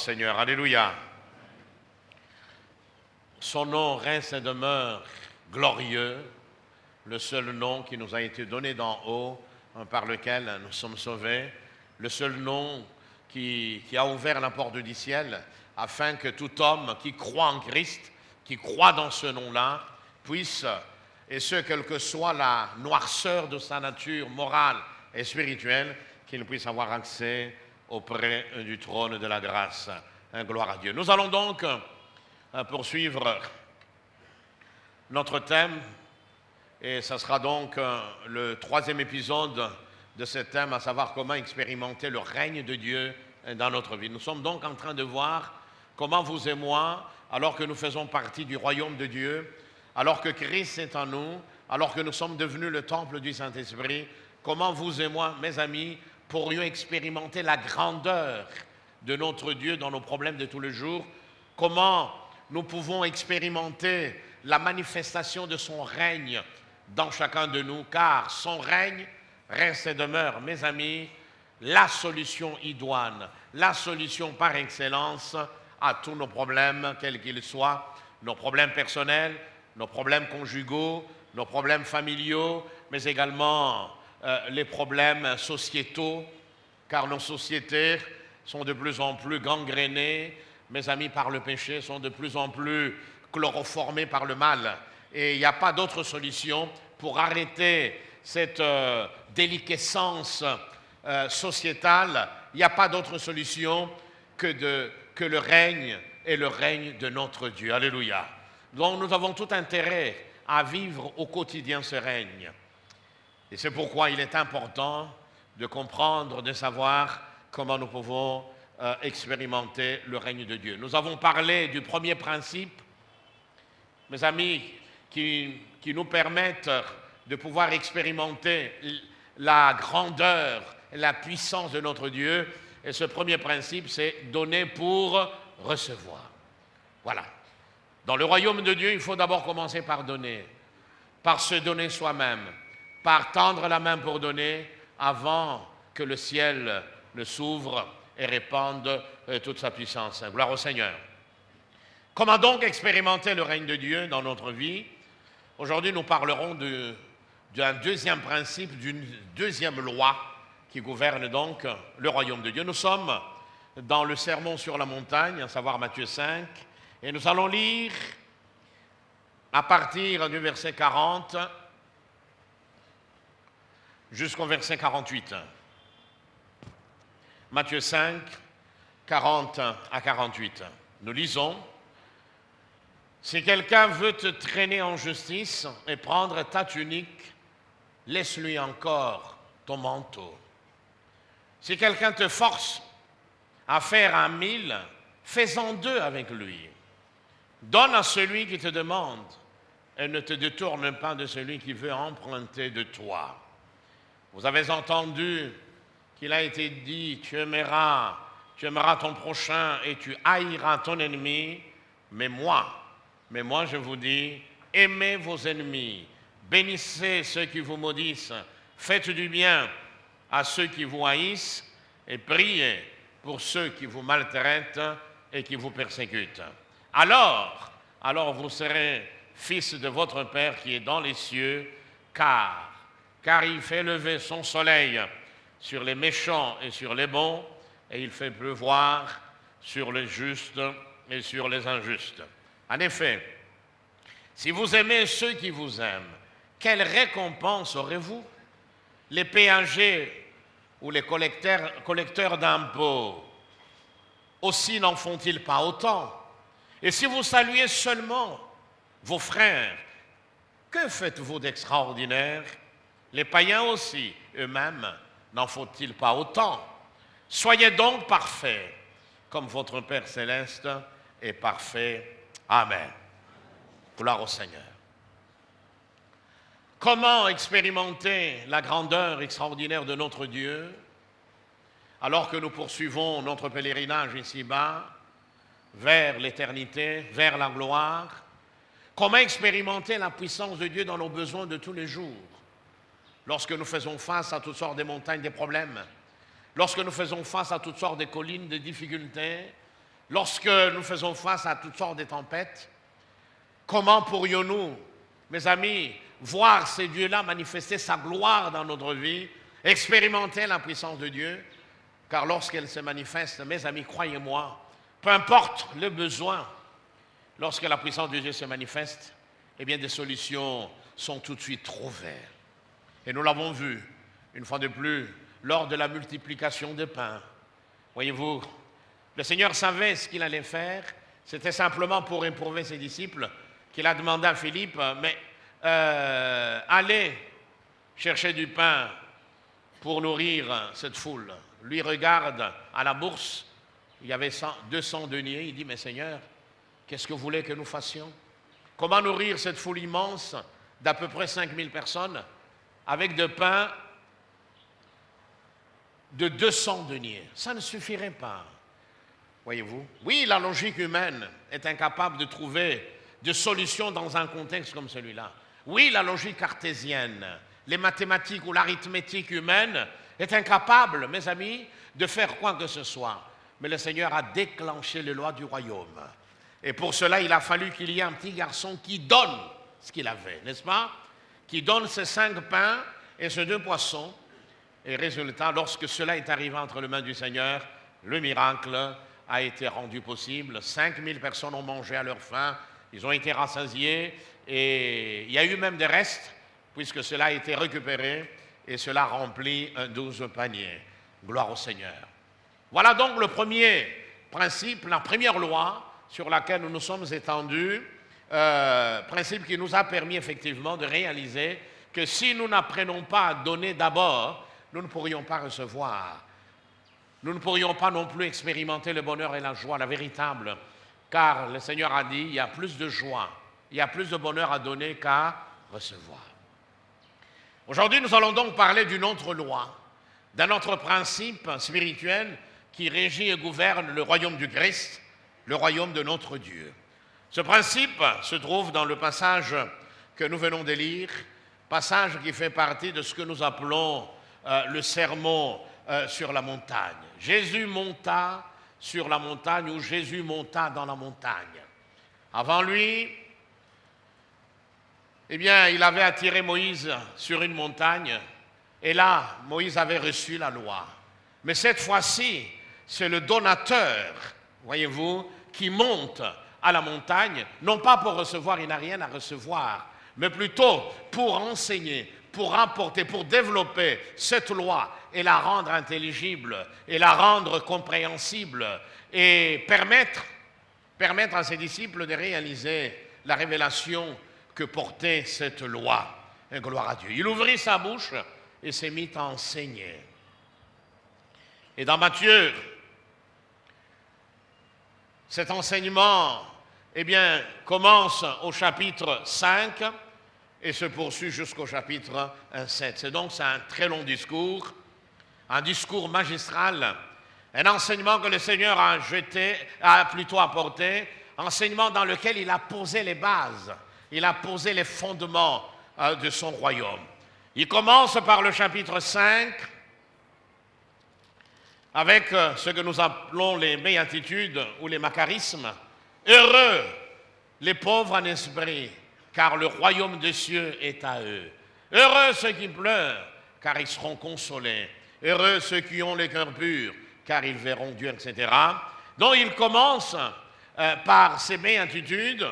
Seigneur. Alléluia. Son nom reste et demeure glorieux, le seul nom qui nous a été donné d'en haut, par lequel nous sommes sauvés, le seul nom qui a ouvert la porte du ciel, afin que tout homme qui croit en Christ, qui croit dans ce nom-là, puisse, et ce, quelle que soit la noirceur de sa nature morale et spirituelle, qu'il puisse avoir accès auprès du trône de la grâce. Gloire à Dieu. Nous allons donc poursuivre notre thème, et ce sera donc le troisième épisode de ce thème, à savoir comment expérimenter le règne de Dieu dans notre vie. Nous sommes donc en train de voir comment vous et moi, alors que nous faisons partie du royaume de Dieu, alors que Christ est en nous, alors que nous sommes devenus le temple du Saint-Esprit, comment vous et moi, mes amis, pourrions expérimenter la grandeur de notre Dieu dans nos problèmes de tous les jours, comment nous pouvons expérimenter la manifestation de son règne dans chacun de nous, car son règne reste et demeure, mes amis, la solution idoine, la solution par excellence à tous nos problèmes, quels qu'ils soient, nos problèmes personnels, nos problèmes conjugaux, nos problèmes familiaux, mais également les problèmes sociétaux, car nos sociétés sont de plus en plus gangrénées, mes amis, par le péché, sont de plus en plus chloroformées par le mal. Et il n'y a pas d'autre solution pour arrêter cette déliquescence sociétale. Il n'y a pas d'autre solution que le règne et le règne de notre Dieu. Alléluia. Donc nous avons tout intérêt à vivre au quotidien ce règne. Et c'est pourquoi il est important de comprendre, de savoir comment nous pouvons expérimenter le règne de Dieu. Nous avons parlé du premier principe, mes amis, qui nous permettent de pouvoir expérimenter la grandeur et la puissance de notre Dieu. Et ce premier principe, c'est donner pour recevoir. Voilà. Dans le royaume de Dieu, il faut d'abord commencer par donner, par se donner soi-même, par tendre la main pour donner avant que le ciel ne s'ouvre et répande toute sa puissance. Gloire au Seigneur. Comment donc expérimenter le règne de Dieu dans notre vie? Aujourd'hui, nous parlerons d'un deuxième principe, d'une deuxième loi qui gouverne donc le royaume de Dieu. Nous sommes dans le sermon sur la montagne, à savoir Matthieu 5, et nous allons lire à partir du verset 40 jusqu'au verset 48. Matthieu 5, 40 à 48. Nous lisons: si quelqu'un veut te traîner en justice et prendre ta tunique, laisse-lui encore ton manteau. Si quelqu'un te force à faire 1 000, fais-en 2 avec lui. Donne à celui qui te demande et ne te détourne pas de celui qui veut emprunter de toi. Vous avez entendu qu'il a été dit, tu aimeras ton prochain et tu haïras ton ennemi, mais moi je vous dis, aimez vos ennemis, bénissez ceux qui vous maudissent, faites du bien à ceux qui vous haïssent et priez pour ceux qui vous maltraitent et qui vous persécutent. Alors vous serez fils de votre Père qui est dans les cieux, car il fait lever son soleil sur les méchants et sur les bons, et il fait pleuvoir sur les justes et sur les injustes. En effet, si vous aimez ceux qui vous aiment, quelle récompense aurez-vous? Les péagers ou les collecteurs d'impôts aussi n'en font-ils pas autant? Et si vous saluez seulement vos frères, que faites-vous d'extraordinaire? Les païens aussi, eux-mêmes, n'en faut-ils pas autant? Soyez donc parfaits, comme votre Père céleste est parfait. Amen. Gloire au Seigneur. Comment expérimenter la grandeur extraordinaire de notre Dieu alors que nous poursuivons notre pèlerinage ici-bas vers l'éternité, vers la gloire? Comment expérimenter la puissance de Dieu dans nos besoins de tous les jours? Lorsque nous faisons face à toutes sortes de montagnes, des problèmes, lorsque nous faisons face à toutes sortes de collines, de difficultés, lorsque nous faisons face à toutes sortes de tempêtes, comment pourrions-nous, mes amis, voir ces dieux-là manifester sa gloire dans notre vie, expérimenter la puissance de Dieu? Car lorsqu'elle se manifeste, mes amis, croyez-moi, peu importe le besoin, lorsque la puissance de Dieu se manifeste, eh bien des solutions sont tout de suite trouvées. Et nous l'avons vu, une fois de plus, lors de la multiplication des pains. Voyez-vous, le Seigneur savait ce qu'il allait faire. C'était simplement pour éprouver ses disciples qu'il a demandé à Philippe, mais allez chercher du pain pour nourrir cette foule. Lui regarde à la bourse, il y avait 200 deniers, il dit, mais Seigneur, qu'est-ce que vous voulez que nous fassions? Comment nourrir cette foule immense d'à peu près 5000 personnes avec de pain de 200 deniers? Ça ne suffirait pas. Voyez-vous? Oui, la logique humaine est incapable de trouver de solution dans un contexte comme celui-là. Oui, la logique cartésienne, les mathématiques ou l'arithmétique humaine est incapable, mes amis, de faire quoi que ce soit. Mais le Seigneur a déclenché les lois du royaume. Et pour cela, il a fallu qu'il y ait un petit garçon qui donne ce qu'il avait, n'est-ce pas? Qui donne ces 5 pains et ces 2 poissons. Et résultat, lorsque cela est arrivé entre les mains du Seigneur, le miracle a été rendu possible. 5000 personnes ont mangé à leur faim, ils ont été rassasiés, et il y a eu même des restes, puisque cela a été récupéré, et cela remplit un 12 paniers. Gloire au Seigneur. Voilà donc le premier principe, la première loi sur laquelle nous nous sommes étendus, principe qui nous a permis effectivement de réaliser que si nous n'apprenons pas à donner d'abord, nous ne pourrions pas recevoir. Nous ne pourrions pas non plus expérimenter le bonheur et la joie, la véritable, car le Seigneur a dit, il y a plus de joie, il y a plus de bonheur à donner qu'à recevoir. Aujourd'hui, nous allons donc parler d'une autre loi, d'un autre principe spirituel qui régit et gouverne le royaume du Christ, le royaume de notre Dieu. Ce principe se trouve dans le passage que nous venons de lire, passage qui fait partie de ce que nous appelons le sermon sur la montagne. Jésus monta sur la montagne ou Jésus monta dans la montagne. Avant lui, eh bien, il avait attiré Moïse sur une montagne et là, Moïse avait reçu la loi. Mais cette fois-ci, c'est le donateur, voyez-vous, qui monte à la montagne, non pas pour recevoir, il n'a rien à recevoir, mais plutôt pour enseigner, pour apporter, pour développer cette loi et la rendre intelligible, et la rendre compréhensible, et permettre à ses disciples de réaliser la révélation que portait cette loi. Et gloire à Dieu. Il ouvrit sa bouche et s'est mis à enseigner. Et dans Matthieu, cet enseignement, eh bien, commence au chapitre 5 et se poursuit jusqu'au chapitre 7. C'est donc un très long discours, un discours magistral, un enseignement que le Seigneur a plutôt apporté, enseignement dans lequel il a posé les bases, il a posé les fondements de son royaume. Il commence par le chapitre 5 avec ce que nous appelons les béatitudes ou les macarismes. Heureux les pauvres en esprit, car le royaume des cieux est à eux. Heureux ceux qui pleurent, car ils seront consolés. Heureux ceux qui ont le cœur pur, car ils verront Dieu, etc. Donc il commence par ces béatitudes,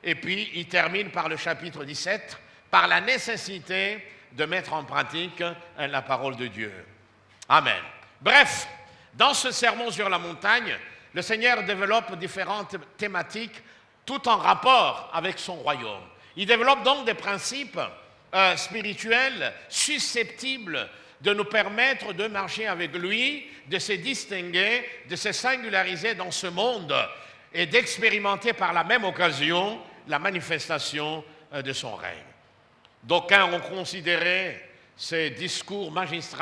et puis il termine par le chapitre 17, par la nécessité de mettre en pratique la parole de Dieu. Amen. Bref, dans ce sermon sur la montagne, le Seigneur développe différentes thématiques, tout en rapport avec son royaume. Il développe donc des principes spirituels susceptibles de nous permettre de marcher avec lui, de se distinguer, de se singulariser dans ce monde et d'expérimenter par la même occasion la manifestation de son règne. D'aucuns ont considéré ces discours magistraux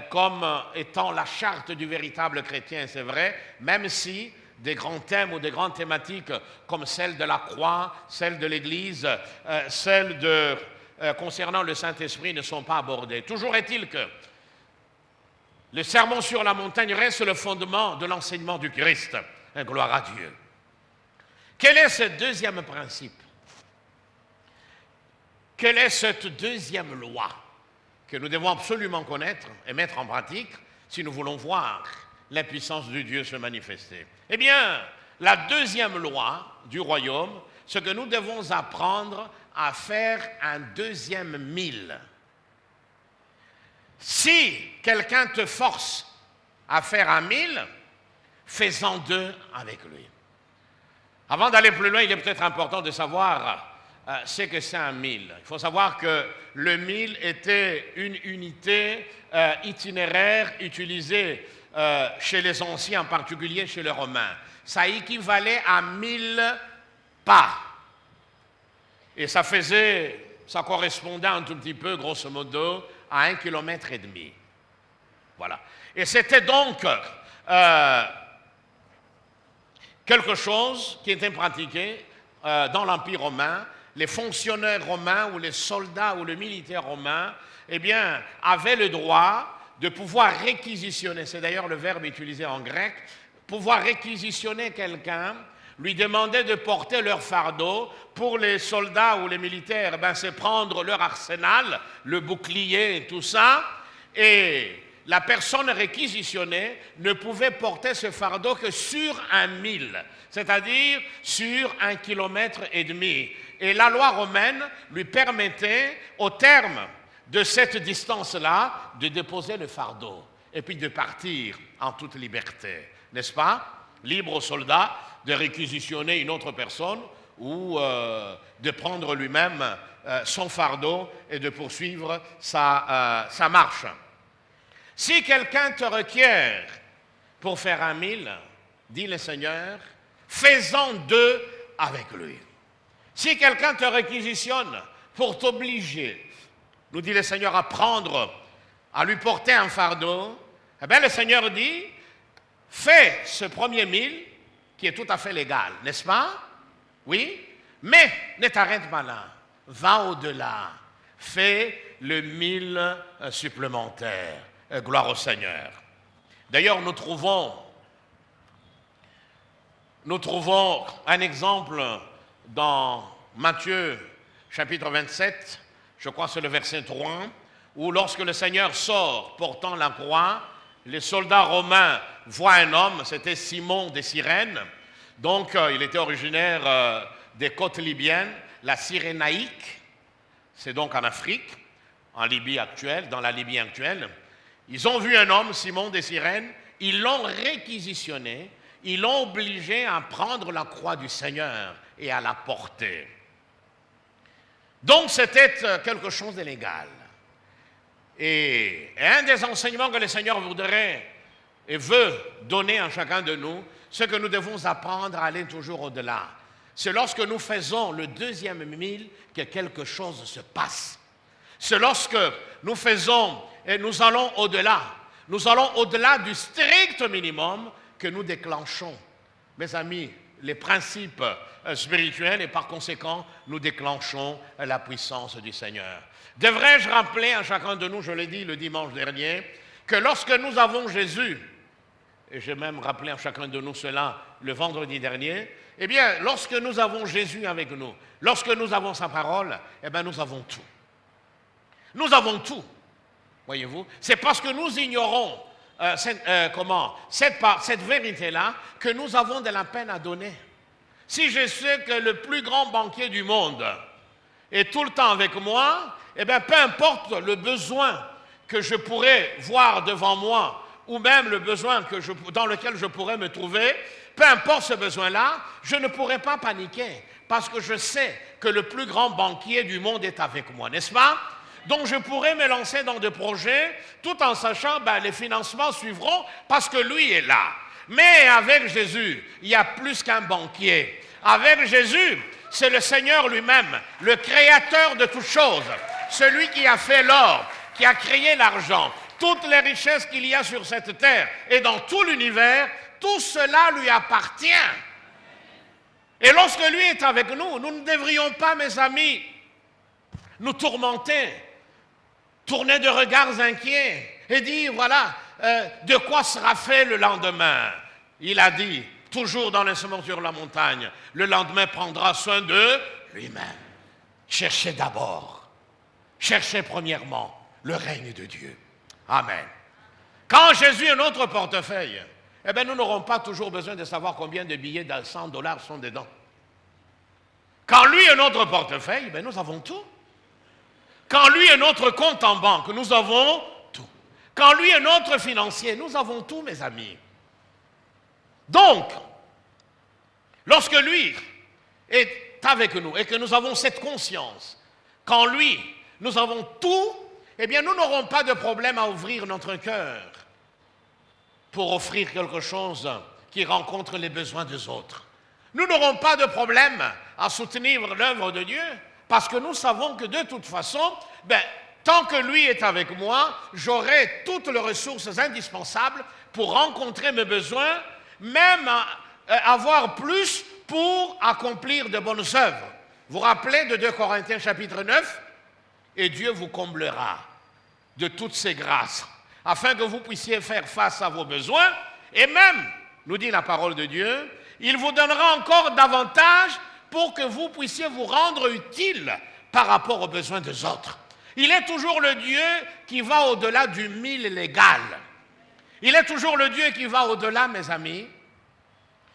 comme étant la charte du véritable chrétien, c'est vrai, même si des grands thèmes ou des grandes thématiques comme celle de la croix, celle de l'Église, celle concernant le Saint-Esprit ne sont pas abordées. Toujours est-il que le sermon sur la montagne reste le fondement de l'enseignement du Christ, Gloire à Dieu. Quel est ce deuxième principe? Quelle est cette deuxième loi que nous devons absolument connaître et mettre en pratique si nous voulons voir la puissance de Dieu se manifester? Eh bien, la deuxième loi du royaume, c'est que nous devons apprendre à faire un deuxième mille. Si quelqu'un te force à faire un mille, fais-en deux avec lui. Avant d'aller plus loin, il est peut-être important de savoir ce que c'est un mille. Il faut savoir que le mille était une unité itinéraire utilisée chez les anciens, en particulier chez les Romains. Ça équivalait à 1000 pas. Et ça correspondait un tout petit peu, grosso modo, à 1,5 km. Voilà. Et c'était donc quelque chose qui était pratiqué dans l'Empire romain. Les fonctionnaires romains ou les soldats ou les militaires romains, eh bien, avaient le droit de pouvoir réquisitionner, c'est d'ailleurs le verbe utilisé en grec, pouvoir réquisitionner quelqu'un, lui demander de porter leur fardeau. Pour les soldats ou les militaires, eh bien, c'est prendre leur arsenal, le bouclier et tout ça, et la personne réquisitionnée ne pouvait porter ce fardeau que sur 1 mille, c'est-à-dire sur 1,5 km. Et la loi romaine lui permettait, au terme de cette distance-là, de déposer le fardeau et puis de partir en toute liberté, n'est-ce pas? Libre au soldat de réquisitionner une autre personne ou de prendre lui-même son fardeau et de poursuivre sa marche. Si quelqu'un te requiert pour faire 1 mille, dit le Seigneur, fais-en 2 avec lui. Si quelqu'un te réquisitionne pour t'obliger, nous dit le Seigneur, à lui porter un fardeau, eh bien le Seigneur dit, fais ce premier 1000 qui est tout à fait légal, n'est-ce pas? Oui, mais ne t'arrête pas là, va au-delà, fais le 1000 supplémentaire. Gloire au Seigneur. D'ailleurs, nous trouvons un exemple dans Matthieu chapitre 27, je crois que c'est le verset 3, où lorsque le Seigneur sort portant la croix, les soldats romains voient un homme, c'était Simon des Cyrènes, donc il était originaire des côtes libyennes, la Cyrénaïque, c'est donc en Afrique, en Libye actuelle, dans la Libye actuelle. Ils ont vu un homme, Simon des Cyrènes, ils l'ont réquisitionné, ils l'ont obligé à prendre la croix du Seigneur et à la porter. Donc c'était quelque chose de légal. Et un des enseignements que le Seigneur voudrait et veut donner à chacun de nous, c'est que nous devons apprendre à aller toujours au-delà. C'est lorsque nous faisons le deuxième mille que quelque chose se passe. C'est lorsque nous faisons et nous allons au-delà. Nous allons au-delà du strict minimum que nous déclenchons. Mes amis, les principes spirituels et par conséquent, nous déclenchons la puissance du Seigneur. Devrais-je rappeler à chacun de nous, je l'ai dit le dimanche dernier, que lorsque nous avons Jésus, et j'ai même rappelé à chacun de nous cela le vendredi dernier, eh bien, lorsque nous avons Jésus avec nous, lorsque nous avons sa parole, eh bien, nous avons tout. Nous avons tout, voyez-vous. C'est parce que nous ignorons cette vérité-là que nous avons de la peine à donner. Si je sais que le plus grand banquier du monde est tout le temps avec moi, eh bien, peu importe le besoin que je pourrais voir devant moi, ou même le besoin dans lequel je pourrais me trouver, peu importe ce besoin-là, je ne pourrais pas paniquer, parce que je sais que le plus grand banquier du monde est avec moi, n'est-ce pas? Donc je pourrais me lancer dans des projets, tout en sachant que les financements suivront, parce que lui est là. Mais avec Jésus, il y a plus qu'un banquier. Avec Jésus, c'est le Seigneur lui-même, le créateur de toutes choses, celui qui a fait l'or, qui a créé l'argent, toutes les richesses qu'il y a sur cette terre et dans tout l'univers, tout cela lui appartient. Et lorsque lui est avec nous, nous ne devrions pas, mes amis, nous tourmenter, tourner de regards inquiets et dire, voilà, de quoi sera fait le lendemain? Il a dit, toujours dans le sermon sur la montagne. Le lendemain prendra soin de lui-même. Cherchez d'abord, cherchez premièrement le règne de Dieu. Amen. Quand Jésus est notre portefeuille, eh bien, nous n'aurons pas toujours besoin de savoir combien de billets de $100 sont dedans. Quand lui est notre portefeuille, eh bien, nous avons tout. Quand lui est notre compte en banque, nous avons tout. Quand lui est notre financier, nous avons tout, mes amis. Donc, lorsque lui est avec nous et que nous avons cette conscience, qu'en lui, nous avons tout, eh bien, nous n'aurons pas de problème à ouvrir notre cœur pour offrir quelque chose qui rencontre les besoins des autres. Nous n'aurons pas de problème à soutenir l'œuvre de Dieu parce que nous savons que de toute façon, tant que lui est avec moi, j'aurai toutes les ressources indispensables pour rencontrer mes besoins, même avoir plus pour accomplir de bonnes œuvres. Vous vous rappelez de 2 Corinthiens chapitre 9 ? Et Dieu vous comblera de toutes ses grâces, afin que vous puissiez faire face à vos besoins, et même, nous dit la parole de Dieu, il vous donnera encore davantage pour que vous puissiez vous rendre utile par rapport aux besoins des autres. Il est toujours le Dieu qui va au-delà du mille légal. Il est toujours le Dieu qui va au-delà, mes amis,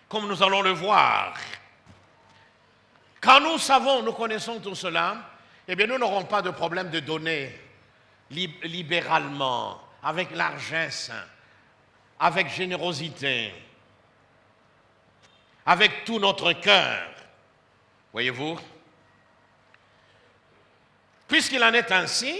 comme nous allons le voir. Quand nous savons, nous connaissons tout cela, eh bien, nous n'aurons pas de problème de donner libéralement, avec largesse, avec générosité, avec tout notre cœur. Voyez-vous? Puisqu'il en est ainsi,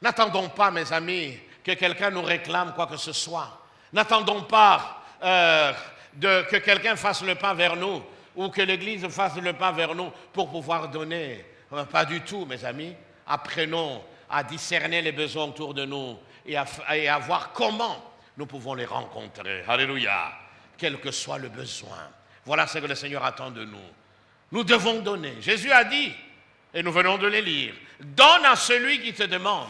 n'attendons pas, mes amis, que quelqu'un nous réclame quoi que ce soit. N'attendons pas que quelqu'un fasse le pas vers nous ou que l'Église fasse le pas vers nous pour pouvoir donner. Pas du tout, mes amis. Apprenons à discerner les besoins autour de nous et à voir comment nous pouvons les rencontrer. Alléluia. Quel que soit le besoin. Voilà ce que le Seigneur attend de nous. Nous devons donner. Jésus a dit, et nous venons de les lire, « Donne à celui qui te demande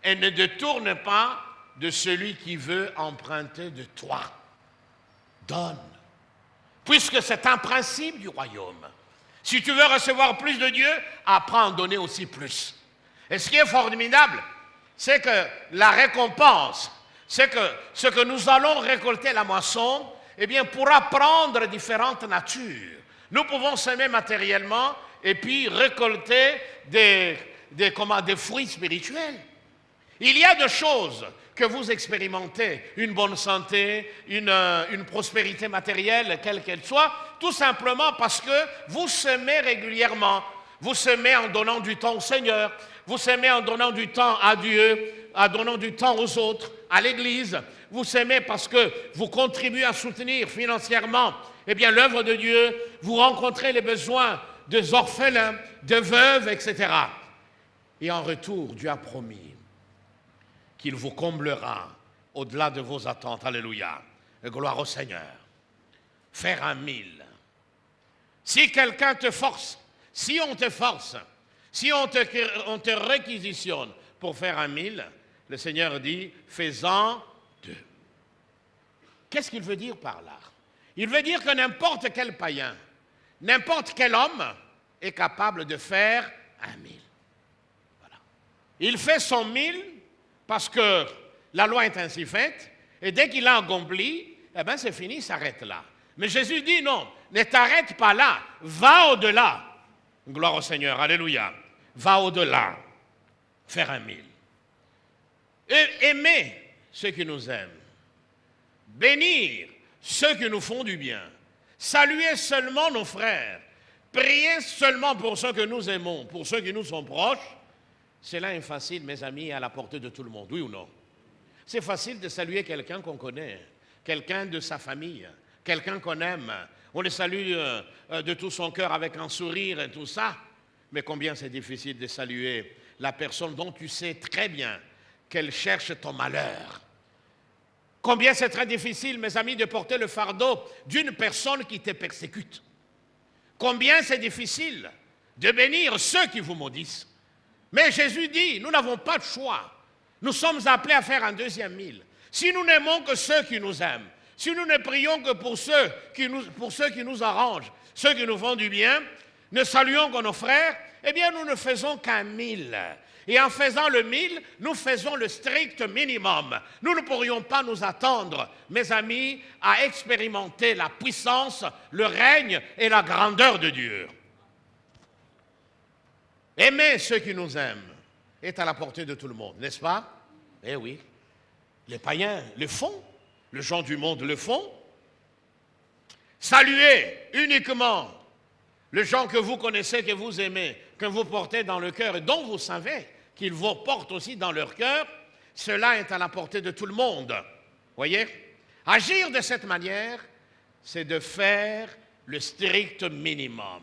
et ne détourne pas de celui qui veut emprunter de toi. » Donne. Puisque c'est un principe du royaume. Si tu veux recevoir plus de Dieu, apprends à en donner aussi plus. Et ce qui est formidable, c'est que la récompense, c'est que ce que nous allons récolter la moisson, eh bien, pourra prendre différentes natures. Nous pouvons semer matériellement et puis récolter des fruits spirituels. Il y a des choses que vous expérimentez, une bonne santé, une prospérité matérielle, quelle qu'elle soit, tout simplement parce que vous semez régulièrement. Vous semez en donnant du temps au Seigneur, vous semez en donnant du temps à Dieu, en donnant du temps aux autres, à l'Église. Vous semez parce que vous contribuez à soutenir financièrement l'œuvre de Dieu, vous rencontrez les besoins des orphelins, des veuves, etc. Et en retour, Dieu a promis qu'il vous comblera au-delà de vos attentes. Alléluia. Et gloire au Seigneur. Faire 1000. Si quelqu'un te force, si on te force, si on te réquisitionne pour faire 1000, le Seigneur dit, fais-en 2. Qu'est-ce qu'il veut dire par là? Il veut dire que n'importe quel païen, n'importe quel homme est capable de faire 1000. Voilà. Il fait son 1000 parce que la loi est ainsi faite, et dès qu'il a accompli, c'est fini, il s'arrête là. Mais Jésus dit non, ne t'arrête pas là, va au-delà. Gloire au Seigneur, alléluia. Va au-delà, faire 1000. Et aimer ceux qui nous aiment, bénir ceux qui nous font du bien, saluer seulement nos frères, prier seulement pour ceux que nous aimons, pour ceux qui nous sont proches. Cela est facile, mes amis, à la portée de tout le monde, oui ou non? C'est facile de saluer quelqu'un qu'on connaît, quelqu'un de sa famille, quelqu'un qu'on aime. On le salue de tout son cœur avec un sourire et tout ça. Mais combien c'est difficile de saluer la personne dont tu sais très bien qu'elle cherche ton malheur. Combien c'est très difficile, mes amis, de porter le fardeau d'une personne qui te persécute. Combien c'est difficile de bénir ceux qui vous maudissent. Mais Jésus dit, nous n'avons pas de choix. Nous sommes appelés à faire un 2e 1000. Si nous n'aimons que ceux qui nous aiment, Si nous ne prions que pour ceux qui nous arrangent, ceux qui nous font du bien, ne saluons que nos frères, eh bien nous ne faisons qu'un 1000. Et en faisant le 1000, nous faisons le strict minimum. Nous ne pourrions pas nous attendre, mes amis, à expérimenter la puissance, le règne et la grandeur de Dieu. Aimer ceux qui nous aiment est à la portée de tout le monde, n'est-ce pas? Eh oui. Les païens le font, les gens du monde le font. Saluez uniquement les gens que vous connaissez, que vous aimez, que vous portez dans le cœur et dont vous savez qu'ils vous portent aussi dans leur cœur, cela est à la portée de tout le monde. Voyez? Agir de cette manière, c'est de faire le strict minimum.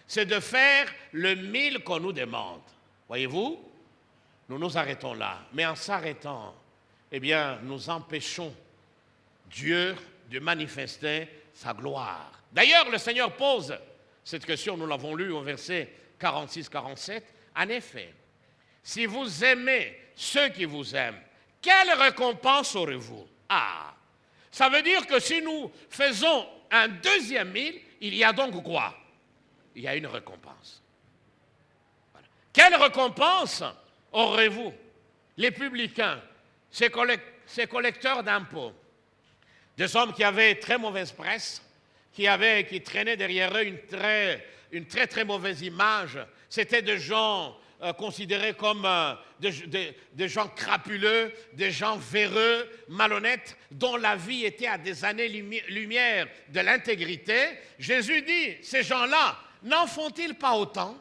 C'est de faire le 1000 qu'on nous demande. Voyez-vous? Nous nous arrêtons là. Mais en s'arrêtant, eh bien, nous empêchons Dieu de manifester sa gloire. D'ailleurs, le Seigneur pose cette question, nous l'avons lu au verset 46-47. En effet, si vous aimez ceux qui vous aiment, quelle récompense aurez-vous? Ah, ça veut dire que si nous faisons un deuxième 1000, il y a donc quoi? Il y a une récompense. Voilà. Quelle récompense aurez-vous? Les publicains, ces collecteurs d'impôts, des hommes qui avaient très mauvaise presse, qui traînaient derrière eux une très mauvaise image. C'était des gens considérés comme des gens crapuleux, des gens véreux, malhonnêtes, dont la vie était à des années-lumière de l'intégrité. Jésus dit, ces gens-là, n'en font-ils pas autant?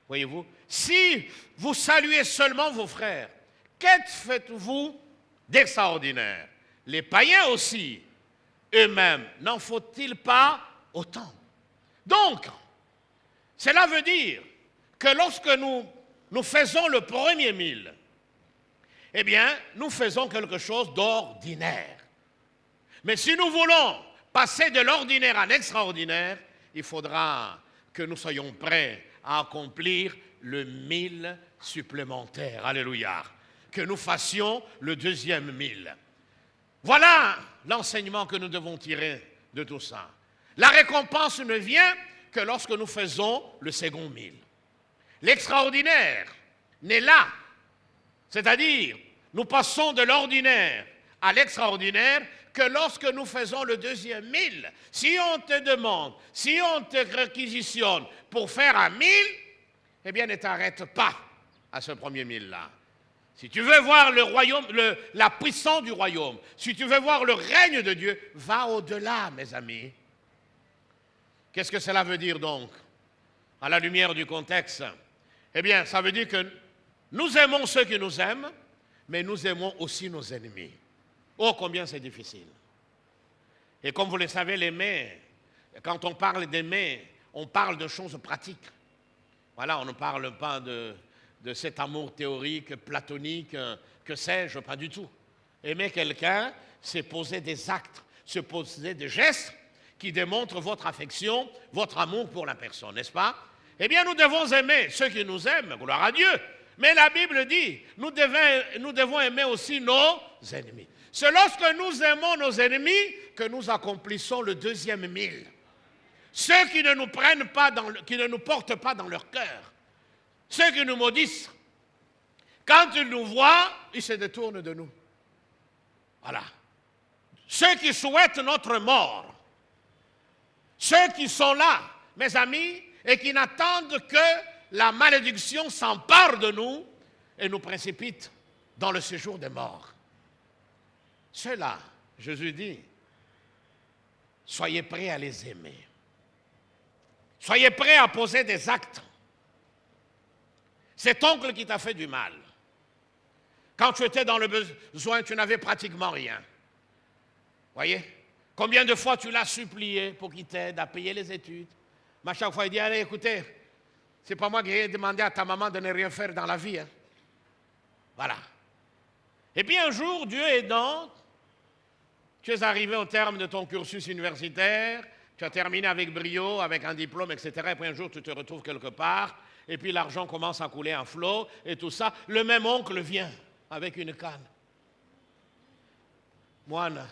Voyez-vous? Si vous saluez seulement vos frères, qu'est-ce que faites-vous d'extraordinaire? Les païens aussi, eux-mêmes, n'en faut-il pas autant? Donc, cela veut dire que lorsque nous faisons le premier 1000, eh bien, nous faisons quelque chose d'ordinaire. Mais si nous voulons passer de l'ordinaire à l'extraordinaire, il faudra que nous soyons prêts à accomplir le 1000 supplémentaire. Alléluia. Que nous fassions le deuxième 1000. Voilà l'enseignement que nous devons tirer de tout ça. La récompense ne vient que lorsque nous faisons le second 1000. L'extraordinaire n'est là. C'est-à-dire, nous passons de l'ordinaire à l'extraordinaire que lorsque nous faisons le deuxième 1000. Si on te demande, si on te réquisitionne pour faire un 1000, eh bien, ne t'arrête pas à ce premier 1000-là. Si tu veux voir le royaume, la puissance du royaume, si tu veux voir le règne de Dieu, va au-delà, mes amis. Qu'est-ce que cela veut dire donc, à la lumière du contexte? Eh bien, ça veut dire que nous aimons ceux qui nous aiment, mais nous aimons aussi nos ennemis. Oh, combien c'est difficile. Et comme vous le savez, l'aimer, quand on parle d'aimer, on parle de choses pratiques. Voilà, on ne parle pas de cet amour théorique, platonique, que sais-je, pas du tout. Aimer quelqu'un, c'est poser des actes, c'est poser des gestes qui démontrent votre affection, votre amour pour la personne, n'est-ce pas? Eh bien, nous devons aimer ceux qui nous aiment, gloire à Dieu. Mais la Bible dit, nous devons aimer aussi nos ennemis. C'est lorsque nous aimons nos ennemis que nous accomplissons le deuxième 1000. Ceux qui ne nous prennent pas, qui ne nous portent pas dans leur cœur, ceux qui nous maudissent, quand ils nous voient, ils se détournent de nous. Voilà. Ceux qui souhaitent notre mort, ceux qui sont là, mes amis, et qui n'attendent que la malédiction s'empare de nous et nous précipite dans le séjour des morts. Ceux-là, Jésus dit, soyez prêts à les aimer. Soyez prêts à poser des actes. Cet oncle qui t'a fait du mal, quand tu étais dans le besoin, tu n'avais pratiquement rien. Voyez? Combien de fois tu l'as supplié pour qu'il t'aide à payer les études? Mais à chaque fois, il dit, allez, écoutez, c'est pas moi qui ai demandé à ta maman de ne rien faire dans la vie. Hein. Voilà. Et puis un jour, Dieu aidant, tu es arrivé au terme de ton cursus universitaire, tu as terminé avec brio, avec un diplôme, etc. Et puis un jour, tu te retrouves quelque part, et puis l'argent commence à couler en flot, et tout ça. Le même oncle vient avec une canne. Moine,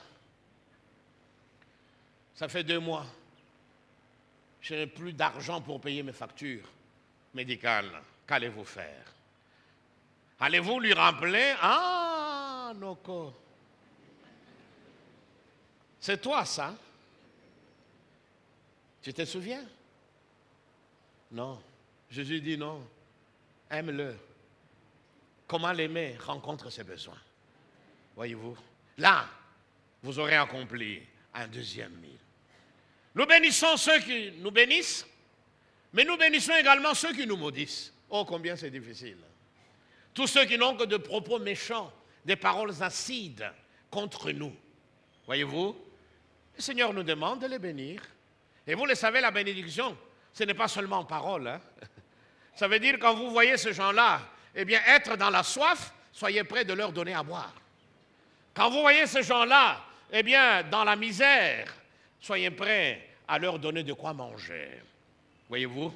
ça fait 2 mois. Je n'ai plus d'argent pour payer mes factures médicales. Qu'allez-vous faire? Allez-vous lui rappeler? Ah, Noko. C'est toi, ça? Tu te souviens? Non. Jésus dit non. Aime-le. Comment l'aimer rencontre ses besoins. Voyez-vous? Là, vous aurez accompli un 2e mille. Nous bénissons ceux qui nous bénissent, mais nous bénissons également ceux qui nous maudissent. Oh, combien c'est difficile. Tous ceux qui n'ont que de propos méchants, des paroles acides contre nous. Voyez-vous? Le Seigneur nous demande de les bénir. Et vous le savez, la bénédiction, ce n'est pas seulement en parole. Hein? Ça veut dire quand vous voyez ces gens-là, eh bien, être dans la soif, soyez prêts de leur donner à boire. Quand vous voyez ces gens-là, eh bien, dans la misère, soyez prêts à leur donner de quoi manger. Voyez-vous?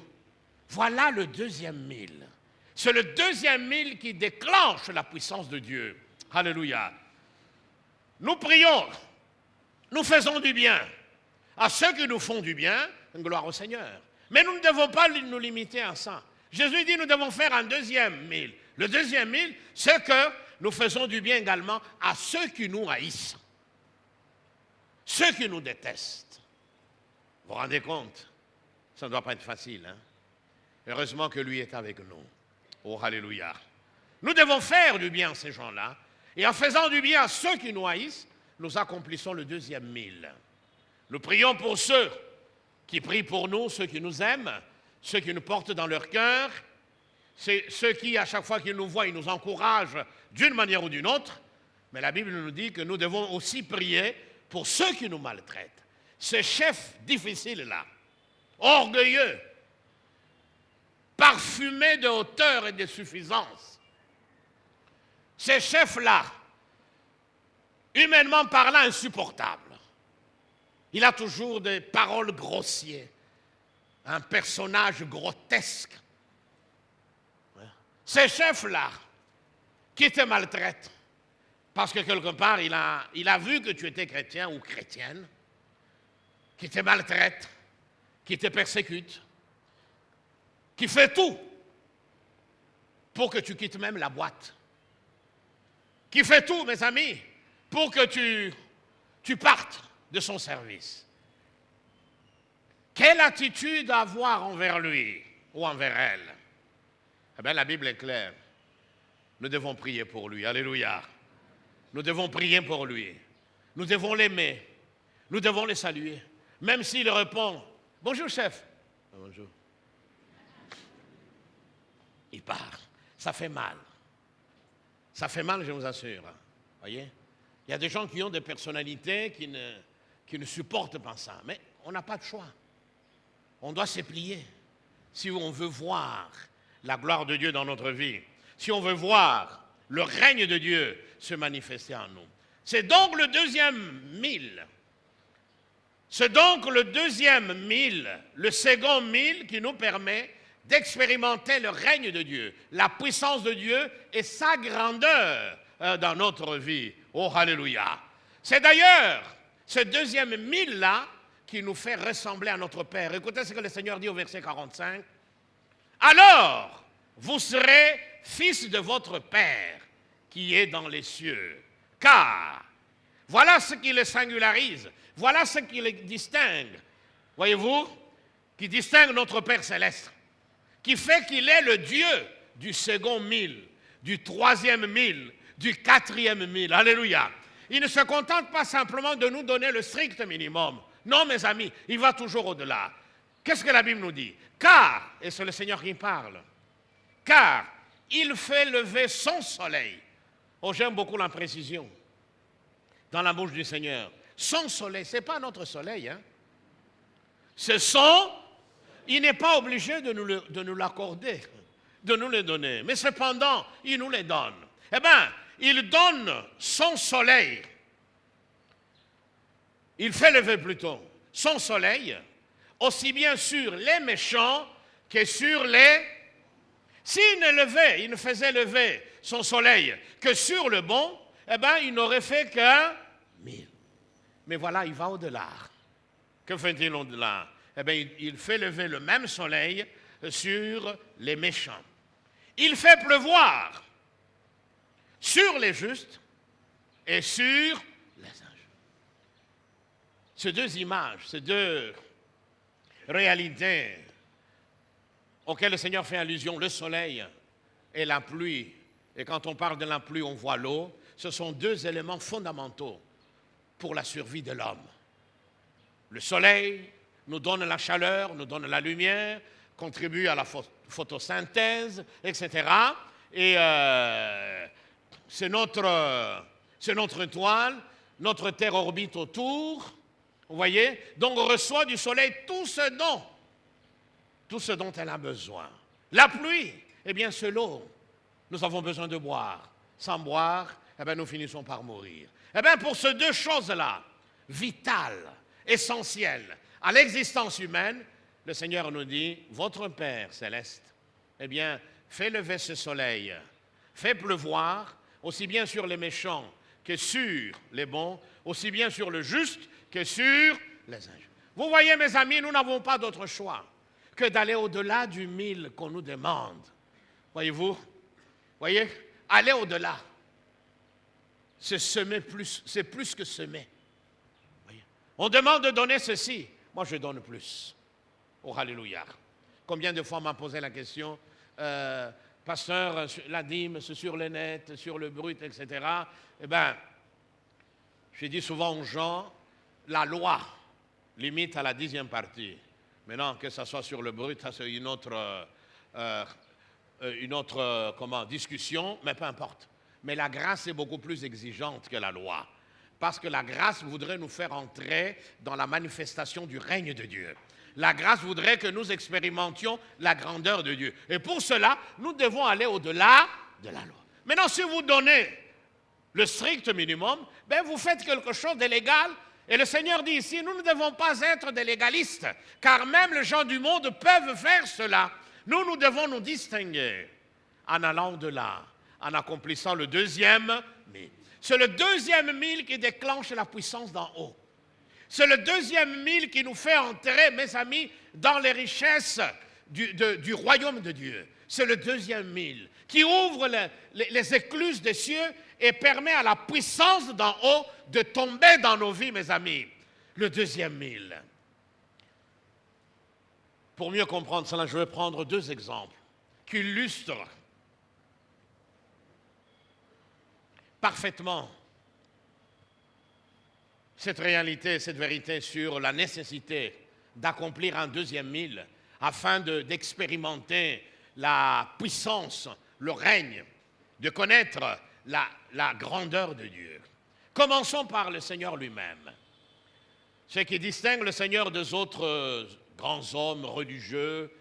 Voilà le 2e mille. C'est le 2e mille qui déclenche la puissance de Dieu. Alléluia. Nous prions, nous faisons du bien. À ceux qui nous font du bien, gloire au Seigneur. Mais nous ne devons pas nous limiter à ça. Jésus dit nous devons faire un 2e mille. Le 2e mille, c'est que nous faisons du bien également à ceux qui nous haïssent, ceux qui nous détestent. Vous vous rendez compte? Ça ne doit pas être facile. Hein? Heureusement que lui est avec nous. Oh, alléluia. Nous devons faire du bien à ces gens-là. Et en faisant du bien à ceux qui nous haïssent, nous accomplissons le 2e mille. Nous prions pour ceux qui prient pour nous, ceux qui nous aiment, ceux qui nous portent dans leur cœur, ceux qui, à chaque fois qu'ils nous voient, ils nous encouragent d'une manière ou d'une autre. Mais la Bible nous dit que nous devons aussi prier pour ceux qui nous maltraitent. Ces chefs difficiles-là, orgueilleux, parfumés de hauteur et de suffisance. Ces chefs-là, humainement parlant, insupportables. Il a toujours des paroles grossières, un personnage grotesque. Ces chefs-là, qui te maltraitent, parce que quelque part, il a vu que tu étais chrétien ou chrétienne, qui te maltraite, qui te persécute, qui fait tout pour que tu quittes même la boîte, qui fait tout, mes amis, pour que tu partes de son service. Quelle attitude avoir envers lui ou envers elle? Eh bien, la Bible est claire. Nous devons prier pour lui. Alléluia. Nous devons prier pour lui. Nous devons l'aimer. Nous devons le saluer. Même s'il répond « Bonjour, chef. » Bonjour. Il part. Ça fait mal. Ça fait mal, je vous assure. Voyez? Il y a des gens qui ont des personnalités qui ne supportent pas ça. Mais on n'a pas de choix. On doit se plier. Si on veut voir la gloire de Dieu dans notre vie, si on veut voir le règne de Dieu se manifester en nous. C'est donc le 2e mille. C'est donc le 2e mille, le second mille qui nous permet d'expérimenter le règne de Dieu, la puissance de Dieu et sa grandeur dans notre vie. Oh, alléluia. C'est d'ailleurs ce 2e mille-là qui nous fait ressembler à notre Père. Écoutez ce que le Seigneur dit au verset 45. Alors, vous serez fils de votre Père qui est dans les cieux. Car, voilà ce qui le singularise, voilà ce qui le distingue. Voyez-vous, qui distingue notre Père céleste, qui fait qu'il est le Dieu du second mille, du 3e mille, du 4e mille. Alléluia. Il ne se contente pas simplement de nous donner le strict minimum. Non, mes amis, il va toujours au-delà. Qu'est-ce que la Bible nous dit? Car, et c'est le Seigneur qui parle, car il fait lever son soleil. Oh, j'aime beaucoup la précision dans la bouche du Seigneur. Son soleil, ce n'est pas notre soleil. Hein? C'est son, il n'est pas obligé de nous l'accorder, de nous le donner. Mais cependant, il nous les donne. Eh bien, il donne son soleil. Il fait lever plutôt son soleil, aussi bien sur les méchants que sur les... S'il ne faisait lever son soleil que sur le bon, eh bien, il n'aurait fait qu'un 000. Mais voilà, il va au-delà. Que fait-il au-delà? Eh bien, il fait lever le même soleil sur les méchants. Il fait pleuvoir sur les justes et sur les anges. Ces deux images, ces deux réalités auxquelles le Seigneur fait allusion, le soleil et la pluie, et quand on parle de la pluie, on voit l'eau, ce sont deux éléments fondamentaux pour la survie de l'homme. Le soleil nous donne la chaleur, nous donne la lumière, contribue à la photosynthèse, etc. Et c'est notre étoile, notre Terre orbite autour, vous voyez? Donc on reçoit du soleil tout ce dont elle a besoin. La pluie, eh bien c'est l'eau. Nous avons besoin de boire. Sans boire, eh bien nous finissons par mourir. Eh bien pour ces deux choses-là, vitales, essentielles à l'existence humaine, le Seigneur nous dit, votre Père céleste, eh bien, fait lever ce soleil, fait pleuvoir, aussi bien sur les méchants que sur les bons, aussi bien sur le juste que sur les injustes. Vous voyez, mes amis, nous n'avons pas d'autre choix que d'aller au-delà du 1000 qu'on nous demande. Voyez-vous? Voyez? Aller au-delà. C'est semer plus, c'est plus que semer. Voyez? On demande de donner ceci. Moi, je donne plus. Oh, alléluia. Combien de fois on m'a posé la question, pasteur, la dîme, c'est sur le net, sur le brut, etc. Eh bien, j'ai dit souvent aux gens, la loi limite à la 10e partie. Maintenant, que ce soit sur le brut, ça c'est une autre discussion, mais peu importe. Mais la grâce est beaucoup plus exigeante que la loi. Parce que la grâce voudrait nous faire entrer dans la manifestation du règne de Dieu. La grâce voudrait que nous expérimentions la grandeur de Dieu. Et pour cela, nous devons aller au-delà de la loi. Maintenant, si vous donnez le strict minimum, ben vous faites quelque chose de légal. Et le Seigneur dit ici, nous ne devons pas être des légalistes, car même les gens du monde peuvent faire cela. Nous devons nous distinguer en allant au-delà, en accomplissant le deuxième mille. C'est le deuxième mille qui déclenche la puissance d'en haut. C'est le deuxième mille qui nous fait entrer, mes amis, dans les richesses du royaume de Dieu. C'est le deuxième mille qui ouvre les écluses des cieux et permet à la puissance d'en haut de tomber dans nos vies, mes amis. Le deuxième mille. Pour mieux comprendre cela, je vais prendre deux exemples qui illustrent parfaitement cette réalité, cette vérité sur la nécessité d'accomplir un deuxième mille afin d'expérimenter la puissance, le règne, de connaître la grandeur de Dieu. Commençons par le Seigneur lui-même. Ce qui distingue le Seigneur des autres grands hommes religieux,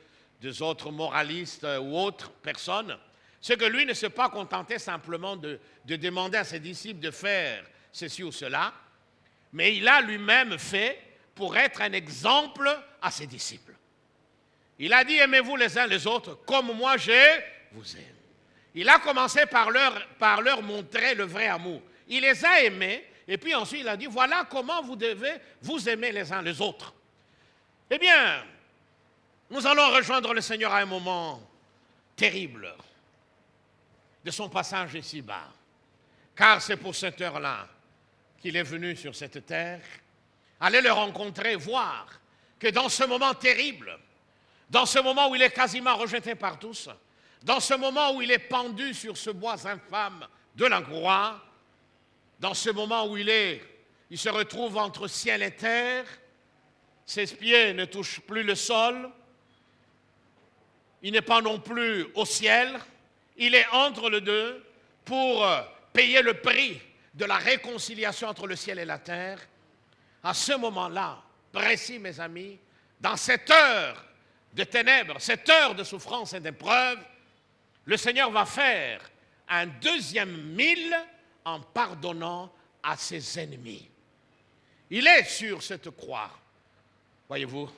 des autres moralistes ou autres personnes, c'est que lui ne s'est pas contenté simplement de demander à ses disciples de faire ceci ou cela, mais il a lui-même fait pour être un exemple à ses disciples. Il a dit, aimez-vous les uns les autres comme moi je vous aime. Il a commencé par leur montrer le vrai amour. Il les a aimés, et puis ensuite il a dit, voilà comment vous devez vous aimer les uns les autres. Eh bien, nous allons rejoindre le Seigneur à un moment terrible de son passage ici-bas. Car c'est pour cette heure-là qu'il est venu sur cette terre. Allez le rencontrer, voir que dans ce moment terrible, dans ce moment où il est quasiment rejeté par tous, dans ce moment où il est pendu sur ce bois infâme de la croix, dans ce moment où il se retrouve entre ciel et terre, ses pieds ne touchent plus le sol, il n'est pas non plus au ciel, il est entre les deux pour payer le prix de la réconciliation entre le ciel et la terre. À ce moment-là, précis mes amis, dans cette heure de ténèbres, cette heure de souffrance et d'épreuve, le Seigneur va faire un deuxième mille en pardonnant à ses ennemis. Il est sur cette croix, voyez-vous,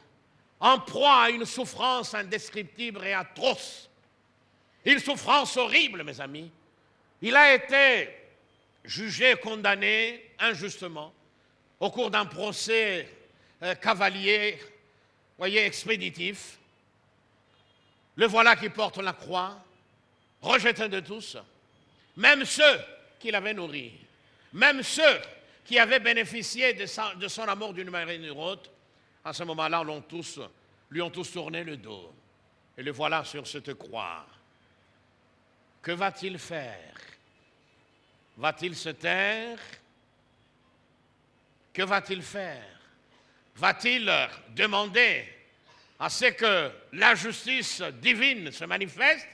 en proie à une souffrance indescriptible et atroce. Une souffrance horrible, mes amis. Il a été jugé, condamné injustement au cours d'un procès cavalier, voyez, expéditif. Le voilà qui porte la croix, rejeté de tous, même ceux qui l'avaient nourri, même ceux qui avaient bénéficié de son amour d'une manière ou d'une autre, à ce moment-là, lui ont tous tourné le dos. Et le voilà sur cette croix. Que va-t-il faire? Va-t-il se taire? Que va-t-il faire? Va-t-il demander à ce que la justice divine se manifeste?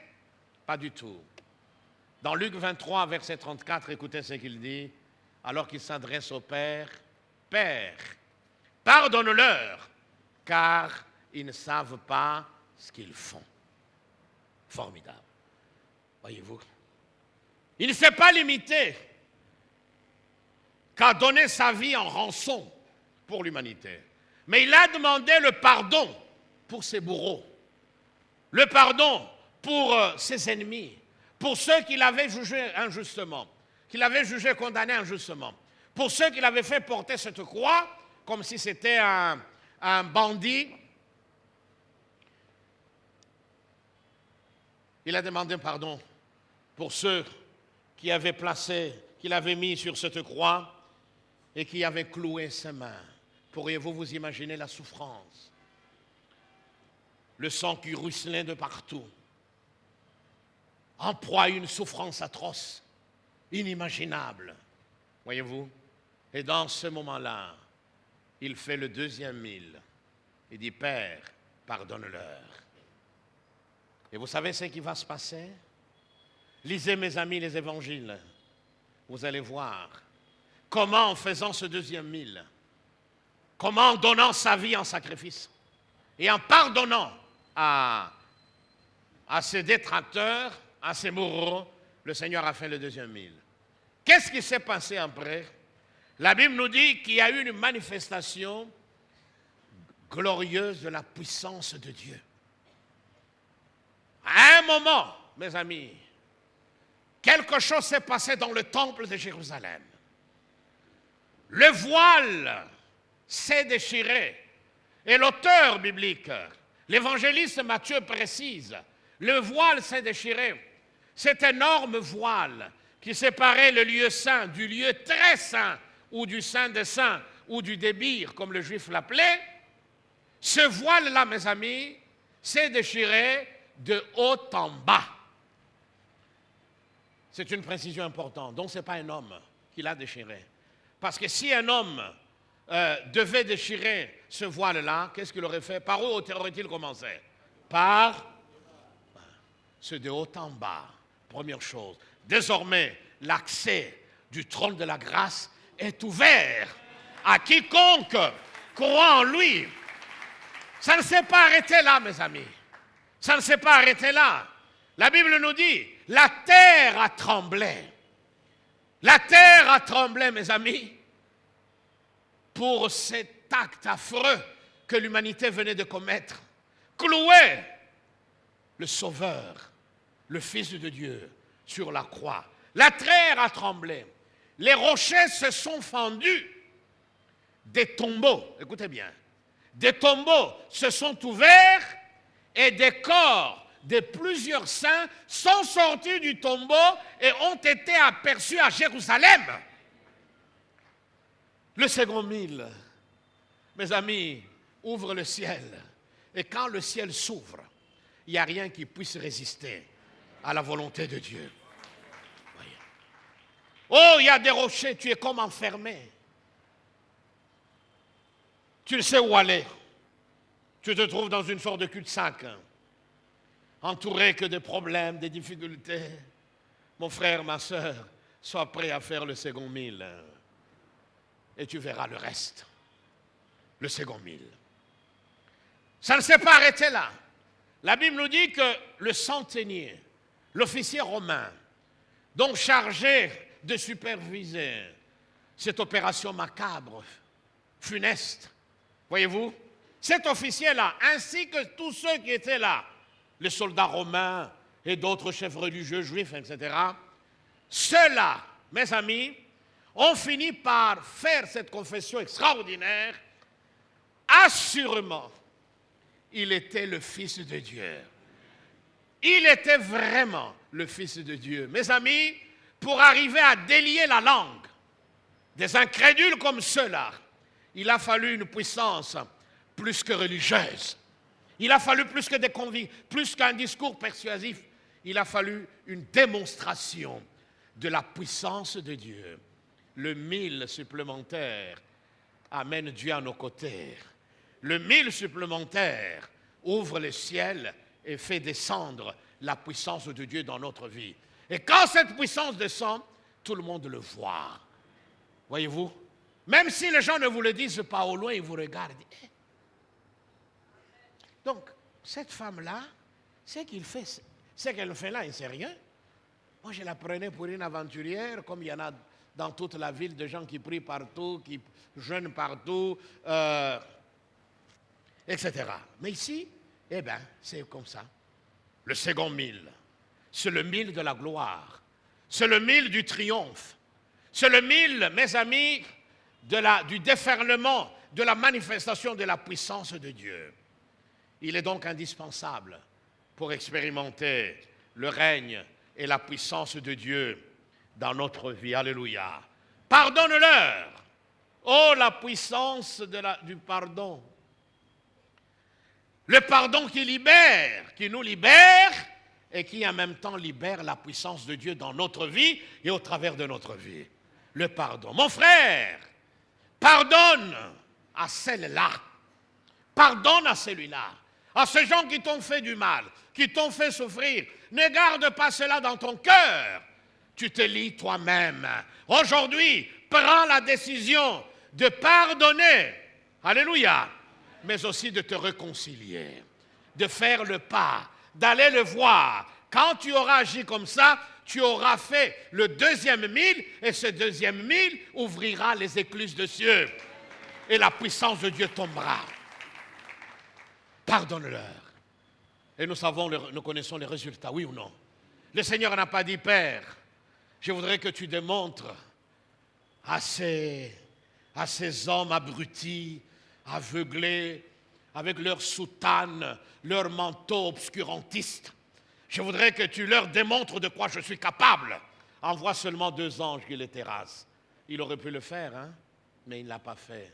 Pas du tout. Dans Luc 23, verset 34, écoutez ce qu'il dit, alors qu'il s'adresse au Père. « Père, pardonne-leur, car ils ne savent pas ce qu'ils font. » Formidable. Voyez-vous? Il ne s'est pas limité qu'à donner sa vie en rançon pour l'humanité. Mais il a demandé le pardon pour ses bourreaux, le pardon pour ses ennemis, pour ceux qu'il avait jugés injustement, qu'il avait jugés condamnés injustement, pour ceux qu'il avait fait porter cette croix comme si c'était un bandit. Il a demandé pardon pour ceux qui avaient qu'il avait mis sur cette croix et qui avaient cloué ses mains. Pourriez-vous vous imaginer la souffrance? Le sang qui ruisselait de partout, en proie à une souffrance atroce, inimaginable. Voyez-vous? Et dans ce moment-là, il fait le deuxième mille. Il dit, Père, pardonne-leur. Et vous savez ce qui va se passer? Lisez, mes amis, les évangiles. Vous allez voir comment, en faisant ce deuxième mille, comment en donnant sa vie en sacrifice et en pardonnant à ses détracteurs, à ses bourreaux, le Seigneur a fait le deuxième mille. Qu'est-ce qui s'est passé après? La Bible nous dit qu'il y a eu une manifestation glorieuse de la puissance de Dieu. À un moment, mes amis, quelque chose s'est passé dans le temple de Jérusalem. Le voile s'est déchiré. Et l'auteur biblique, l'évangéliste Matthieu précise, le voile s'est déchiré. Cet énorme voile qui séparait le lieu saint du lieu très saint, ou du saint des saints, ou du débir, comme le juif l'appelait, ce voile-là, mes amis, s'est déchiré de haut en bas. C'est une précision importante. Donc, ce n'est pas un homme qui l'a déchiré. Parce que si un homme devait déchirer ce voile-là, qu'est-ce qu'il aurait fait? Par où aurait-il commencé? Par ce de haut en bas. Première chose. Désormais, l'accès du trône de la grâce est ouvert à quiconque croit en lui. Ça ne s'est pas arrêté là, mes amis. Ça ne s'est pas arrêté là. La Bible nous dit, la terre a tremblé. La terre a tremblé, mes amis, pour cet acte affreux que l'humanité venait de commettre. Clouer le Sauveur, le Fils de Dieu, sur la croix. La terre a tremblé. Les rochers se sont fendus. Des tombeaux, écoutez bien, des tombeaux se sont ouverts et des corps de plusieurs saints sont sortis du tombeau et ont été aperçus à Jérusalem. Le second mille, mes amis, ouvre le ciel. Et quand le ciel s'ouvre, il n'y a rien qui puisse résister à la volonté de Dieu. Voyez. Oh, il y a des rochers, tu es comme enfermé. Tu ne sais où aller. Tu te trouves dans une sorte de cul-de-sac, entouré que de problèmes, de difficultés. Mon frère, ma soeur, sois prêt à faire le second mille. Et tu verras le reste. Le second mille. Ça ne s'est pas arrêté là. La Bible nous dit que le centenier, l'officier romain, donc chargé de superviser cette opération macabre, funeste, voyez-vous, cet officier-là, ainsi que tous ceux qui étaient là, les soldats romains et d'autres chefs religieux juifs, etc., ceux-là mes amis, on finit par faire cette confession extraordinaire. Assurément, il était le Fils de Dieu. Il était vraiment le Fils de Dieu. Mes amis, pour arriver à délier la langue des incrédules comme ceux-là, il a fallu une puissance plus que religieuse. Il a fallu plus qu'un discours persuasif. Il a fallu une démonstration de la puissance de Dieu. Le 1000 supplémentaire amène Dieu à nos côtés. Le 1000 supplémentaire ouvre le ciel et fait descendre la puissance de Dieu dans notre vie. Et quand cette puissance descend, tout le monde le voit. Voyez-vous? Même si les gens ne vous le disent pas au loin, ils vous regardent. Donc, cette femme-là, ce qu'elle fait là, c'est rien. Moi, je la prenais pour une aventurière, comme il y en a dans toute la ville, de gens qui prient partout, qui jeûnent partout, etc. Mais ici, eh bien, c'est comme ça. Le second 1000, c'est le 1000 de la gloire. C'est le 1000 du triomphe. C'est le 1000, mes amis, du déferlement, de la manifestation de la puissance de Dieu. Il est donc indispensable pour expérimenter le règne et la puissance de Dieu dans notre vie. Alléluia. Pardonne-leur. Oh, la puissance du pardon. Le pardon qui libère, qui nous libère et qui en même temps libère la puissance de Dieu dans notre vie et au travers de notre vie. Le pardon. Mon frère, pardonne à celle-là. Pardonne à celui-là. À ces gens qui t'ont fait du mal, qui t'ont fait souffrir. Ne garde pas cela dans ton cœur. Tu te lis toi-même. Aujourd'hui, prends la décision de pardonner. Alléluia. Mais aussi de te réconcilier, de faire le pas, d'aller le voir. Quand tu auras agi comme ça, tu auras fait le deuxième 1000 et ce deuxième 1000 ouvrira les écluses de cieux et la puissance de Dieu tombera. Pardonne-leur. Et nous connaissons les résultats, oui ou non? Le Seigneur n'a pas dit, Père, je voudrais que tu démontres à ces hommes abrutis, aveuglés, avec leurs soutanes, leurs manteaux obscurantistes. Je voudrais que tu leur démontres de quoi je suis capable. Envoie seulement 2 anges qui les terrassent. Il aurait pu le faire, hein? Mais il ne l'a pas fait.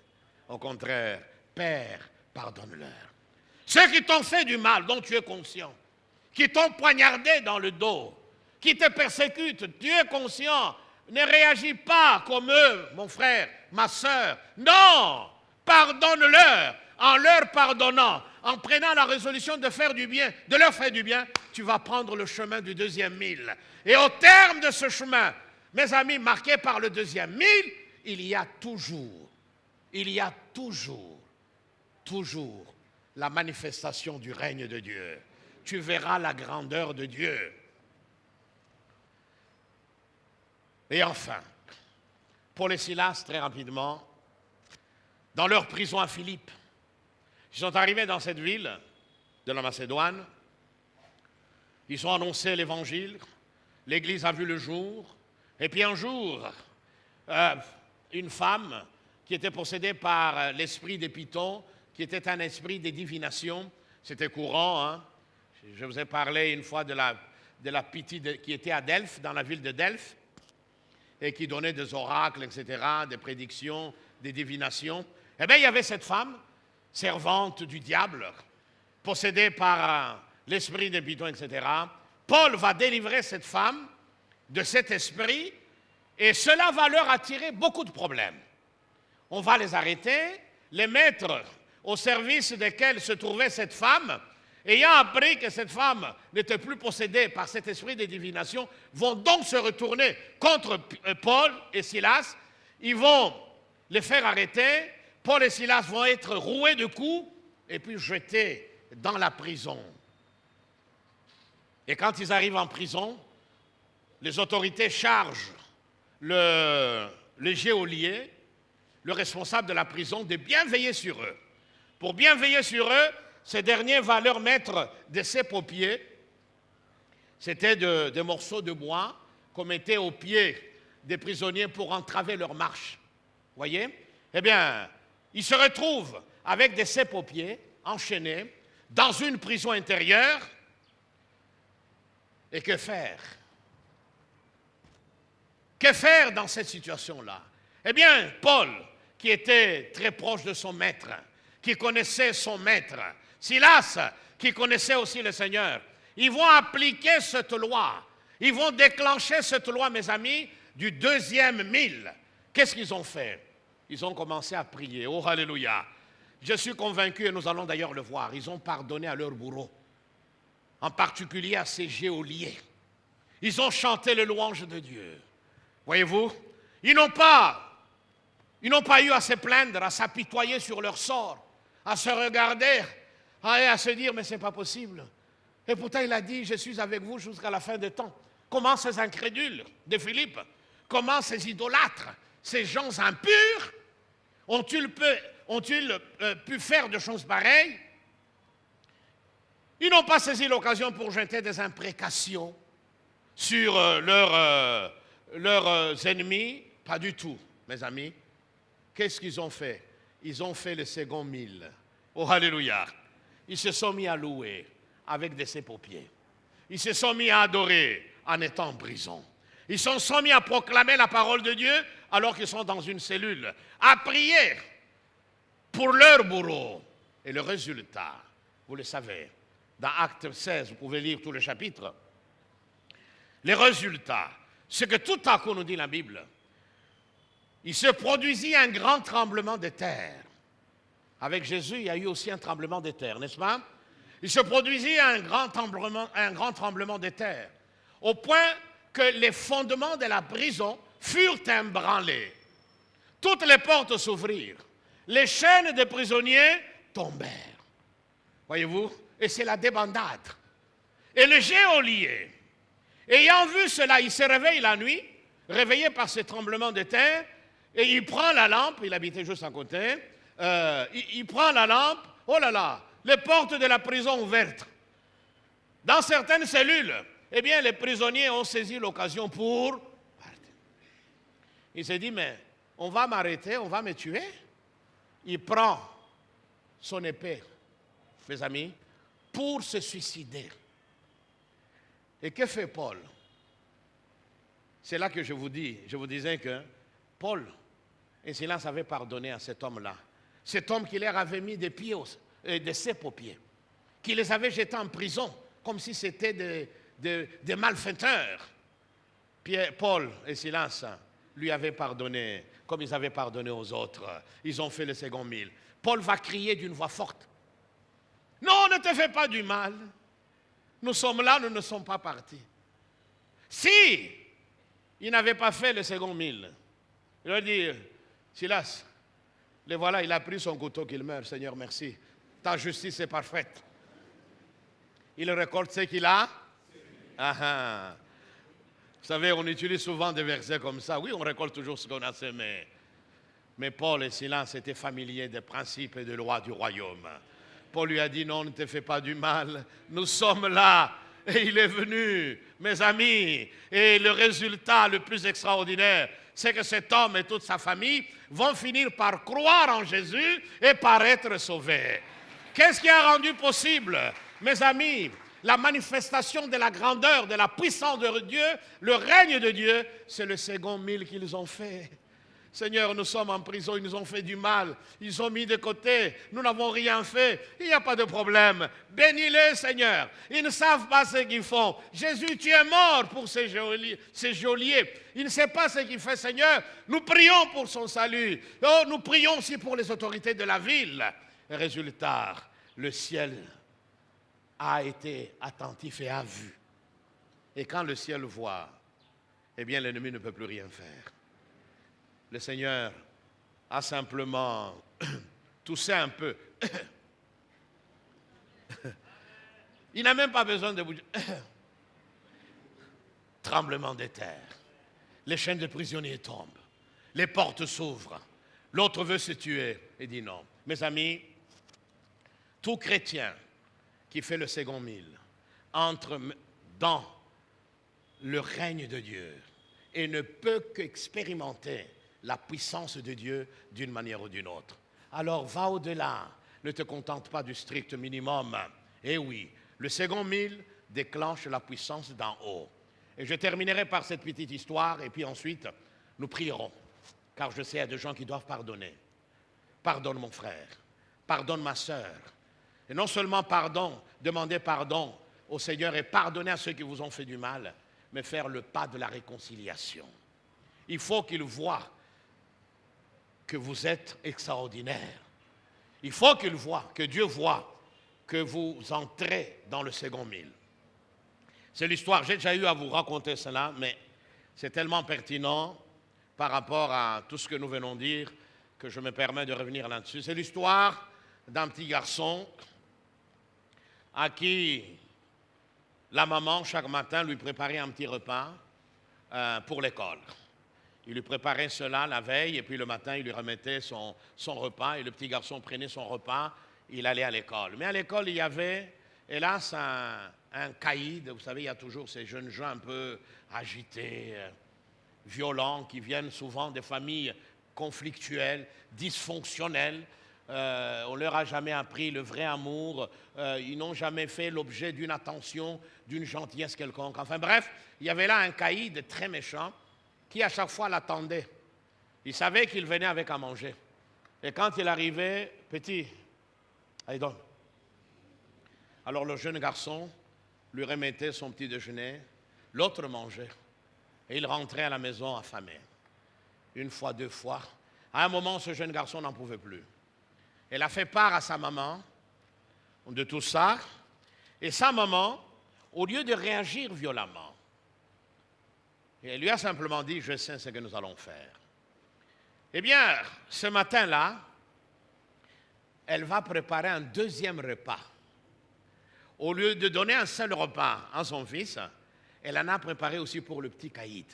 Au contraire, Père, pardonne-leur. Ceux qui t'ont fait du mal, dont tu es conscient, qui t'ont poignardé dans le dos, qui te persécutent, tu es conscient, ne réagis pas comme eux, mon frère, ma sœur. Non! Pardonne-leur. En leur pardonnant, en prenant la résolution de faire du bien, de leur faire du bien, tu vas prendre le chemin du deuxième 1000. Et au terme de ce chemin, mes amis, marqué par le deuxième 1000, il y a toujours la manifestation du règne de Dieu. Tu verras la grandeur de Dieu. Et enfin, Paul et Silas, très rapidement, dans leur prison à Philippe, ils sont arrivés dans cette ville de la Macédoine, ils ont annoncé l'évangile, l'église a vu le jour, et puis un jour, une femme qui était possédée par l'esprit des Pythons, qui était un esprit de divination, c'était courant, hein? Je vous ai parlé une fois de la Pythie qui était à Delphes, dans la ville de Delphes, et qui donnait des oracles, etc., des prédictions, des divinations. Eh bien, il y avait cette femme, servante du diable, possédée par l'esprit des Pythons, etc. Paul va délivrer cette femme de cet esprit et cela va leur attirer beaucoup de problèmes. On va les arrêter, les mettre au service desquels se trouvait cette femme, ayant appris que cette femme n'était plus possédée par cet esprit de divination, vont donc se retourner contre Paul et Silas. Ils vont les faire arrêter. Paul et Silas vont être roués de coups et puis jetés dans la prison. Et quand ils arrivent en prison, les autorités chargent le geôlier, le responsable de la prison, de bien veiller sur eux. Pour bien veiller sur eux, ce dernier va leur mettre de ses paupiers. C'était des morceaux de bois qu'on mettait au pied des prisonniers pour entraver leur marche. Voyez? Eh bien, il se retrouve avec des cèpes aux pieds, enchaînés, dans une prison intérieure. Et que faire? Que faire dans cette situation-là? Eh bien, Paul, qui était très proche de son maître, qui connaissait son maître, Silas, qui connaissait aussi le Seigneur, ils vont appliquer cette loi. Ils vont déclencher cette loi, mes amis, du 2e mille. Qu'est-ce qu'ils ont fait? Ils ont commencé à prier. Oh, alléluia! Je suis convaincu, et nous allons d'ailleurs le voir, ils ont pardonné à leurs bourreaux, en particulier à ces geôliers. Ils ont chanté les louanges de Dieu. Voyez-vous? Ils n'ont pas eu à se plaindre, à s'apitoyer sur leur sort, à se regarder, à se dire, mais ce n'est pas possible. Et pourtant, il a dit, je suis avec vous jusqu'à la fin des temps. Comment ces incrédules de Philippe, comment ces idolâtres, ces gens impurs, ont-ils pu faire de choses pareilles? Ils n'ont pas saisi l'occasion pour jeter des imprécations sur leurs ennemis. Pas du tout, mes amis. Qu'est-ce qu'ils ont fait? Ils ont fait le second mille. Oh, alléluia! Ils se sont mis à louer avec des cèpes aux pieds. Ils se sont mis à adorer en étant en prison. Ils se sont mis à proclamer la parole de Dieu alors qu'ils sont dans une cellule, à prier pour leurs bourreaux. Et le résultat, vous le savez, dans Acte 16, vous pouvez lire tout le chapitre. Les résultats, c'est que tout à coup, nous dit la Bible, il se produisit un grand tremblement de terre. Avec Jésus, il y a eu aussi un tremblement de terre, n'est-ce pas? Il se produisit un grand tremblement de terre, au point que les fondements de la prison furent ébranlés. Toutes les portes s'ouvrirent. Les chaînes des prisonniers tombèrent. Voyez-vous? Et c'est la débandade. Et le geôlier, ayant vu cela, il se réveille la nuit, réveillé par ce tremblement de terre, et il prend la lampe, il habitait juste à côté, il prend la lampe, oh là là, les portes de la prison ouvertes. Dans certaines cellules, eh bien, les prisonniers ont saisi l'occasion pour partir. Il s'est dit, mais on va m'arrêter, on va me tuer. Il prend son épée, mes amis, pour se suicider. Et que fait Paul? C'est là que je vous disais que Paul et Silas avaient pardonné à cet homme-là. Cet homme qui leur avait mis des cèpes aux pieds, qui les avait jetés en prison, comme si c'était des malfaiteurs. Paul et Silas lui avaient pardonné, comme ils avaient pardonné aux autres. Ils ont fait le second mille. Paul va crier d'une voix forte, « Non, ne te fais pas du mal. Nous sommes là, nous ne sommes pas partis. » Si il n'avait pas fait le second mille, il aurait dit, « Silas, le voilà, il a pris son couteau qu'il meurt, Seigneur, merci. Ta justice est parfaite. » Il récolte ce qu'il a. Ah, ah. Vous savez, on utilise souvent des versets comme ça. Oui, on récolte toujours ce qu'on a semé. Mais Paul et Silas étaient familiers des principes et des lois du royaume. Paul lui a dit, non, ne te fais pas du mal. Nous sommes là. Et il est venu, mes amis. Et le résultat le plus extraordinaire, c'est que cet homme et toute sa famille vont finir par croire en Jésus et par être sauvés. Qu'est-ce qui a rendu possible, mes amis, la manifestation de la grandeur, de la puissance de Dieu, le règne de Dieu, c'est le second mille qu'ils ont fait. Seigneur, nous sommes en prison, ils nous ont fait du mal, ils ont mis de côté, nous n'avons rien fait, il n'y a pas de problème. Bénis-les, Seigneur, ils ne savent pas ce qu'ils font. Jésus, tu es mort pour ces geôliers. Il ne sait pas ce qu'il fait, Seigneur. Nous prions pour son salut. Oh, nous prions aussi pour les autorités de la ville. Résultat, le ciel a été attentif et a vu. Et quand le ciel voit, eh bien l'ennemi ne peut plus rien faire. Le Seigneur a simplement toussé un peu. Il n'a même pas besoin de vous dire. Tremblement de terre. Les chaînes de prisonniers tombent. Les portes s'ouvrent. L'autre veut se tuer. Il dit non. Mes amis, tout chrétien qui fait le second mille entre dans le règne de Dieu. et ne peut qu'expérimenter la puissance de Dieu d'une manière ou d'une autre. Alors va au-delà, ne te contente pas du strict minimum. Eh oui, le second 1000 déclenche la puissance d'en haut. Et je terminerai par cette petite histoire et puis ensuite nous prierons. Car je sais qu'il y a des gens qui doivent pardonner. Pardonne mon frère, pardonne ma sœur. Et non seulement pardon, demander pardon au Seigneur et pardonner à ceux qui vous ont fait du mal, mais faire le pas de la réconciliation. Il faut qu'il voie que vous êtes extraordinaire. Il faut qu'il voie, que Dieu voie que vous entrez dans le second 1000. C'est l'histoire, j'ai déjà eu à vous raconter cela, mais c'est tellement pertinent par rapport à tout ce que nous venons de dire que je me permets de revenir là-dessus. C'est l'histoire d'un petit garçon à qui la maman, chaque matin, lui préparait un petit repas pour l'école. Il lui préparait cela la veille et puis le matin, il lui remettait son repas et le petit garçon prenait son repas, il allait à l'école. Mais à l'école, il y avait, hélas, un caïd. Vous savez, il y a toujours ces jeunes gens un peu agités, violents, qui viennent souvent des familles conflictuelles, dysfonctionnelles. On ne leur a jamais appris le vrai amour, ils n'ont jamais fait l'objet d'une attention, d'une gentillesse quelconque. Enfin bref, il y avait là un caïd très méchant qui à chaque fois l'attendait. Il savait qu'il venait avec à manger. Et quand il arrivait, petit, allez donne. Alors le jeune garçon lui remettait son petit déjeuner, l'autre mangeait. Et il rentrait à la maison affamé. Une fois, deux fois. À un moment, ce jeune garçon n'en pouvait plus. Elle a fait part à sa maman de tout ça. Et sa maman, au lieu de réagir violemment, elle lui a simplement dit, je sais ce que nous allons faire. Eh bien, ce matin-là, elle va préparer un deuxième repas. Au lieu de donner un seul repas à son fils, elle en a préparé aussi pour le petit caïd.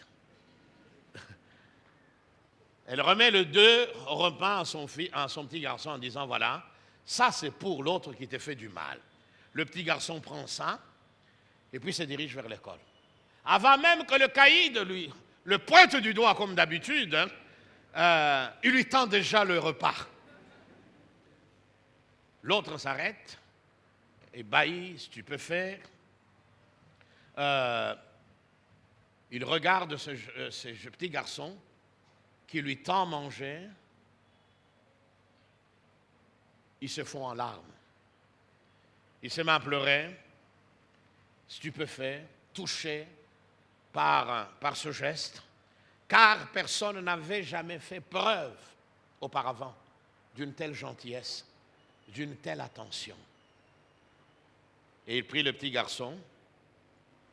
Elle remet le deux repas à son petit garçon en disant, voilà, ça c'est pour l'autre qui t'a fait du mal. Le petit garçon prend ça et puis se dirige vers l'école. Avant même que le caïd lui le pointe du doigt comme d'habitude, il lui tend déjà le repas. L'autre s'arrête, ébahi, stupéfait. Il regarde ce petit garçon qui lui tend à manger. Il se fond en larmes. Il se met à pleurer, stupéfait, touché par ce geste, car personne n'avait jamais fait preuve auparavant d'une telle gentillesse, d'une telle attention. Et il prit le petit garçon,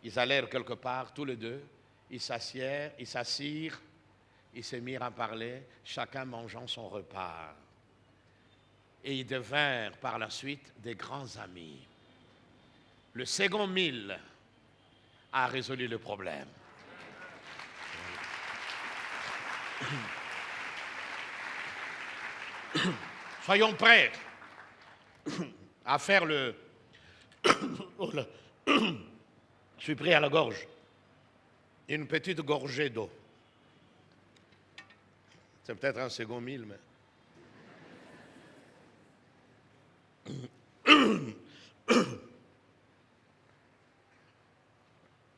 ils allèrent quelque part tous les deux, ils s'assirent, ils se mirent à parler, chacun mangeant son repas. Et ils devinrent par la suite des grands amis. Le second 1000 a résolu le problème. Soyons prêts à faire le... Oh là. Je suis pris à la gorge. Une petite gorgée d'eau. C'est peut-être un second 1000, mais...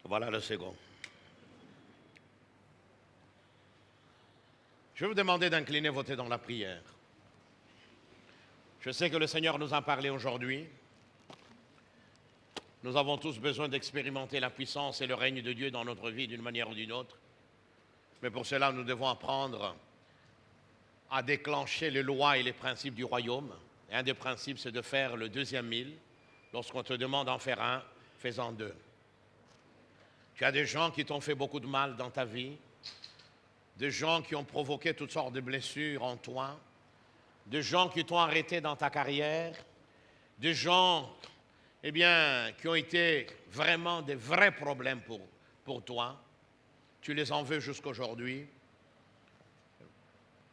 Voilà le second. Je vais vous demander d'incliner vos têtes dans la prière. Je sais que le Seigneur nous a parlé aujourd'hui. Nous avons tous besoin d'expérimenter la puissance et le règne de Dieu dans notre vie d'une manière ou d'une autre. Mais pour cela, nous devons apprendre à déclencher les lois et les principes du royaume. Et un des principes, c'est de faire le deuxième 1000. Lorsqu'on te demande d'en faire un, fais-en deux. Tu as des gens qui t'ont fait beaucoup de mal dans ta vie, des gens qui ont provoqué toutes sortes de blessures en toi, des gens qui t'ont arrêté dans ta carrière, des gens, qui ont été vraiment des vrais problèmes pour toi. Tu les en veux jusqu'aujourd'hui.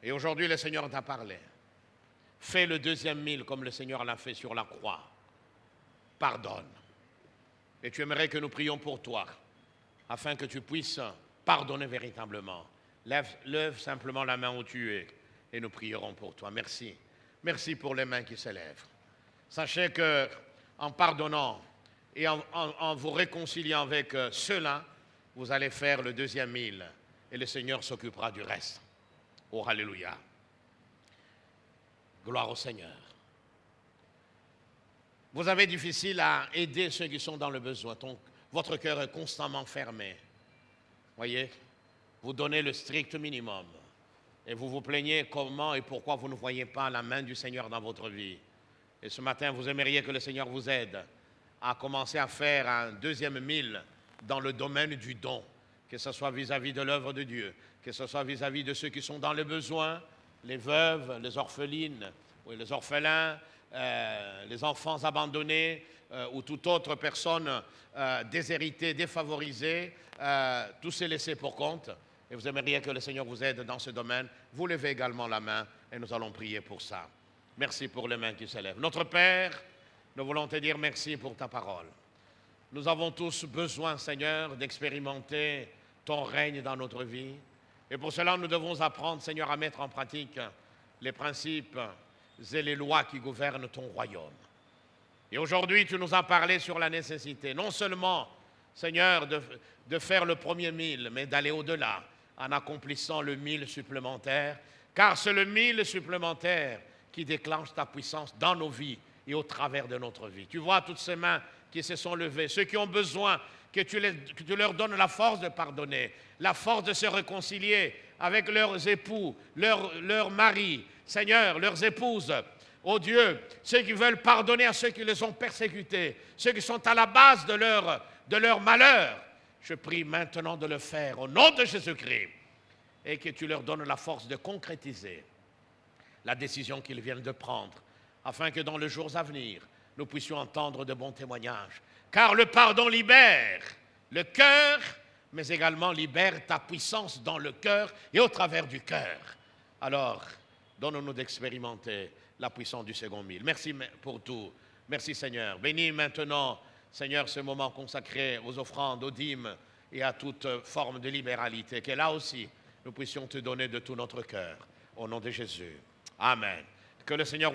Et aujourd'hui, le Seigneur t'a parlé. Fais le deuxième 1000 comme le Seigneur l'a fait sur la croix. Pardonne. Et tu aimerais que nous prions pour toi, afin que tu puisses pardonner véritablement. Lève simplement la main où tu es et nous prierons pour toi. Merci. Merci pour les mains qui s'élèvent. Sachez que en pardonnant et en vous réconciliant avec ceux-là, vous allez faire le deuxième mille et le Seigneur s'occupera du reste. Oh, alléluia. Gloire au Seigneur. Vous avez difficile à aider ceux qui sont dans le besoin. Votre cœur est constamment fermé. Voyez, vous donnez le strict minimum. Et vous vous plaignez comment et pourquoi vous ne voyez pas la main du Seigneur dans votre vie. Et ce matin, vous aimeriez que le Seigneur vous aide à commencer à faire un deuxième mille dans le domaine du don, que ce soit vis-à-vis de l'œuvre de Dieu, que ce soit vis-à-vis de ceux qui sont dans le besoin, les veuves, les orphelines, oui, les orphelins, les enfants abandonnés ou toute autre personne déshéritée, défavorisée, tous ces laissés pour compte. Et vous aimeriez que le Seigneur vous aide dans ce domaine, vous levez également la main et nous allons prier pour ça. Merci pour les mains qui s'élèvent. Notre Père, nous voulons te dire merci pour ta parole. Nous avons tous besoin, Seigneur, d'expérimenter ton règne dans notre vie. Et pour cela, nous devons apprendre, Seigneur, à mettre en pratique les principes et les lois qui gouvernent ton royaume. Et aujourd'hui, tu nous as parlé sur la nécessité, non seulement, Seigneur, de faire le premier mille, mais d'aller au-delà en accomplissant le mille supplémentaire, car c'est le mille supplémentaire qui déclenche ta puissance dans nos vies et au travers de notre vie. Tu vois toutes ces mains qui se sont levées, ceux qui ont besoin que tu leur donnes la force de pardonner, la force de se réconcilier avec leurs époux, leurs maris, Seigneur, leurs épouses. Oh Dieu, ceux qui veulent pardonner à ceux qui les ont persécutés, ceux qui sont à la base de leur malheur, je prie maintenant de le faire au nom de Jésus-Christ et que tu leur donnes la force de concrétiser la décision qu'ils viennent de prendre, afin que dans les jours à venir, nous puissions entendre de bons témoignages. Car le pardon libère le cœur, mais également libère ta puissance dans le cœur et au travers du cœur. Alors, donne-nous d'expérimenter la puissance du second mille. Merci pour tout. Merci Seigneur. Bénis maintenant, Seigneur, ce moment consacré aux offrandes, aux dîmes et à toute forme de libéralité. Que là aussi, nous puissions te donner de tout notre cœur. Au nom de Jésus. Amen. Que le Seigneur